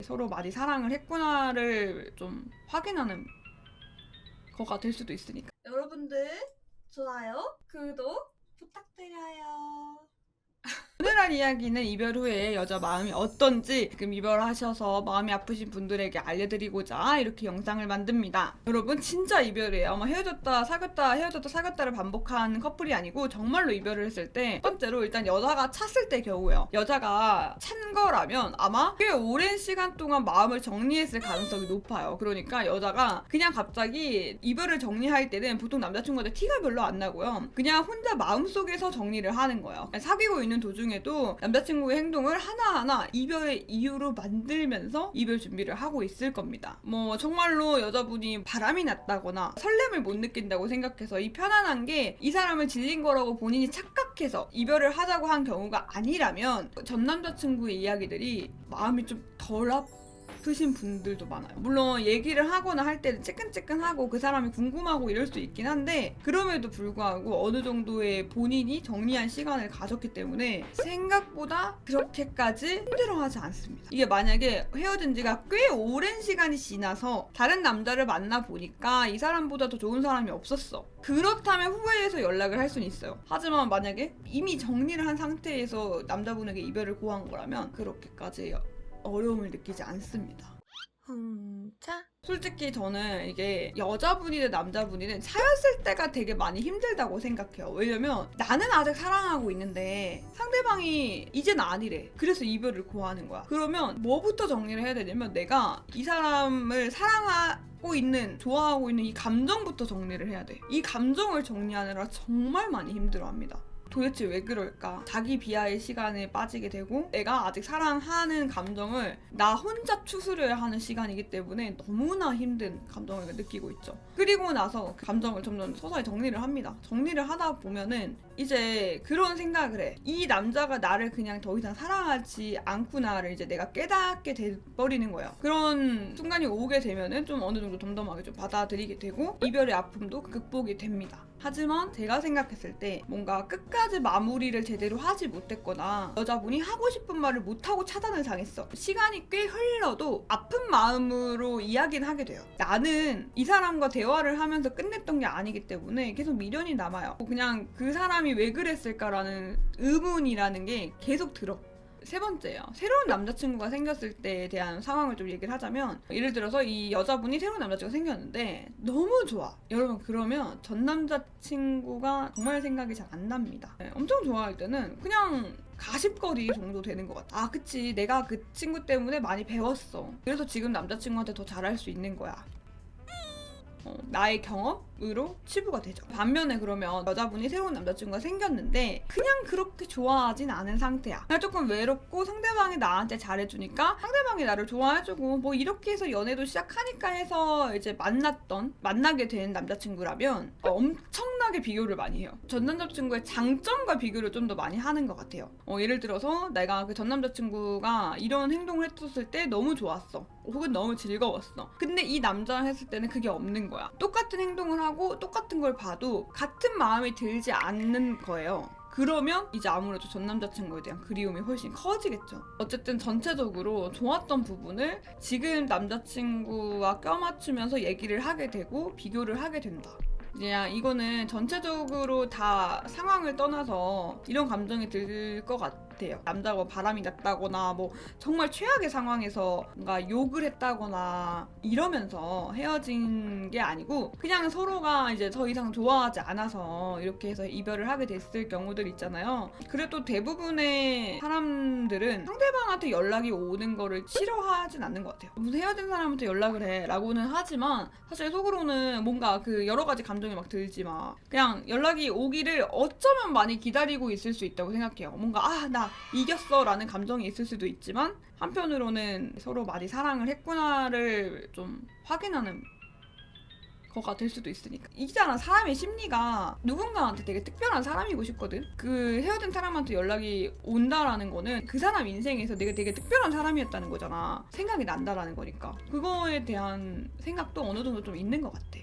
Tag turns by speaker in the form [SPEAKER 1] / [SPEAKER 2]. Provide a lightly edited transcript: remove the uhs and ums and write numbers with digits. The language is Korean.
[SPEAKER 1] 서로 많이 사랑을 했구나를 좀 확인하는 거가 될 수도 있으니까.
[SPEAKER 2] 여러분들 좋아요, 구독 부탁드려요.
[SPEAKER 1] 오늘 할 이야기는 이별 후에 여자 마음이 어떤지 지금 이별하셔서 마음이 아프신 분들에게 알려드리고자 이렇게 영상을 만듭니다. 여러분 진짜 이별이에요. 헤어졌다 사귀었다 헤어졌다 사귀었다를 반복한 커플이 아니고 정말로 이별을 했을 때 첫 번째로 일단 여자가 찼을 때 겨우요. 여자가 찬 거라면 아마 꽤 오랜 시간 동안 마음을 정리했을 가능성이 높아요. 그러니까 여자가 그냥 갑자기 이별을 정리할 때는 보통 남자친구한테 티가 별로 안 나고요. 그냥 혼자 마음속에서 정리를 하는 거예요. 사귀고 있는 도중에도 남자친구의 행동을 하나하나 이별의 이유로 만들면서 이별 준비를 하고 있을 겁니다. 정말로 여자분이 바람이 났다거나 설렘을 못 느낀다고 생각해서 이 편안한 게 이 사람을 질린 거라고 본인이 착각해서 이별을 하자고 한 경우가 아니라면 전 남자친구의 이야기들이 마음이 좀 덜 아프신 분들도 많아요. 물론 얘기를 하거나 할 때는 찌끈찌끈하고 그 사람이 궁금하고 이럴 수 있긴 한데 그럼에도 불구하고 어느 정도의 본인이 정리한 시간을 가졌기 때문에 생각보다 그렇게까지 힘들어하지 않습니다. 이게 만약에 헤어진 지가 꽤 오랜 시간이 지나서 다른 남자를 만나보니까 이 사람보다 더 좋은 사람이 없었어. 그렇다면 후회해서 연락을 할 수는 있어요. 하지만 만약에 이미 정리를 한 상태에서 남자분에게 이별을 고한 거라면 그렇게까지 어려움을 느끼지 않습니다. 솔직히 저는 이게 여자분이든 남자분이든 차였을 때가 되게 많이 힘들다고 생각해요. 왜냐면 나는 아직 사랑하고 있는데 상대방이 이젠 아니래. 그래서 이별을 고하는 거야. 그러면 뭐부터 정리를 해야 되냐면 내가 이 사람을 사랑하고 있는, 좋아하고 있는 이 감정부터 정리를 해야 돼. 이 감정을 정리하느라 정말 많이 힘들어합니다. 도대체 왜 그럴까? 자기 비하의 시간에 빠지게 되고 내가 아직 사랑하는 감정을 나 혼자 추스려야 하는 시간이기 때문에 너무나 힘든 감정을 느끼고 있죠. 그리고 나서 그 감정을 점점 서서히 정리를 합니다. 정리를 하다 보면은 이제 그런 생각을 해. 이 남자가 나를 그냥 더 이상 사랑하지 않구나를 이제 내가 깨닫게 돼버리는 거예요. 그런 순간이 오게 되면은 좀 어느 정도 덤덤하게 좀 받아들이게 되고 이별의 아픔도 극복이 됩니다. 하지만 제가 생각했을 때 뭔가 끝까지 마무리를 제대로 하지 못했거나 여자분이 하고 싶은 말을 못하고 차단을 당했어. 시간이 꽤 흘러도 아픈 마음으로 이야기는 하게 돼요. 나는 이 사람과 대화를 하면서 끝냈던 게 아니기 때문에 계속 미련이 남아요. 그냥 그 사람이 왜 그랬을까라는 의문이라는 게 계속 들어. 세 번째요. 새로운 남자친구가 생겼을 때에 대한 상황을 좀 얘기를 하자면 예를 들어서 이 여자분이 새로운 남자친구가 생겼는데 너무 좋아. 여러분 그러면 전 남자친구가 정말 생각이 잘 안 납니다. 엄청 좋아할 때는 그냥 가십거리 정도 되는 것 같아. 아 그치 내가 그 친구 때문에 많이 배웠어. 그래서 지금 남자친구한테 더 잘할 수 있는 거야. 나의 경험으로 치부가 되죠. 반면에 그러면 여자분이 새로운 남자친구가 생겼는데 그냥 그렇게 좋아하진 않은 상태야. 그냥 조금 외롭고 상대방이 나한테 잘해주니까 상대방이 나를 좋아해주고 이렇게 해서 연애도 시작하니까 해서 이제 만나게 된 남자친구라면 엄청나게 비교를 많이 해요. 전 남자친구의 장점과 비교를 좀 더 많이 하는 것 같아요. 예를 들어서 내가 그 전 남자친구가 이런 행동을 했었을 때 너무 좋았어. 혹은 너무 즐거웠어. 근데 이 남자랑 했을 때는 그게 없는 거야. 똑같은 행동을 하고 똑같은 걸 봐도 같은 마음이 들지 않는 거예요. 그러면 이제 아무래도 전 남자친구에 대한 그리움이 훨씬 커지겠죠. 어쨌든 전체적으로 좋았던 부분을 지금 남자친구와 껴맞추면서 얘기를 하게 되고 비교를 하게 된다. 그냥 이거는 전체적으로 다 상황을 떠나서 이런 감정이 들 것 같아요. 남자가 바람이 났다거나 정말 최악의 상황에서 뭔가 욕을 했다거나 이러면서 헤어진 게 아니고 그냥 서로가 이제 더 이상 좋아하지 않아서 이렇게 해서 이별을 하게 됐을 경우들 있잖아요. 그래도 대부분의 사람들은 상대방한테 연락이 오는 거를 싫어하진 않는 것 같아요. 무슨 헤어진 사람한테 연락을 해 라고는 하지만 사실 속으로는 뭔가 그 여러 가지 감정이 막 들지 그냥 연락이 오기를 어쩌면 많이 기다리고 있을 수 있다고 생각해요. 뭔가 나 이겼어 라는 감정이 있을 수도 있지만 한편으로는 서로 많이 사랑을 했구나를 좀 확인하는 거가 될 수도 있으니까. 이잖아, 사람의 심리가 누군가한테 되게 특별한 사람이고 싶거든. 그 헤어진 사람한테 연락이 온다라는 거는 그 사람 인생에서 내가 되게 특별한 사람이었다는 거잖아. 생각이 난다라는 거니까 그거에 대한 생각도 어느 정도 좀 있는 것 같아.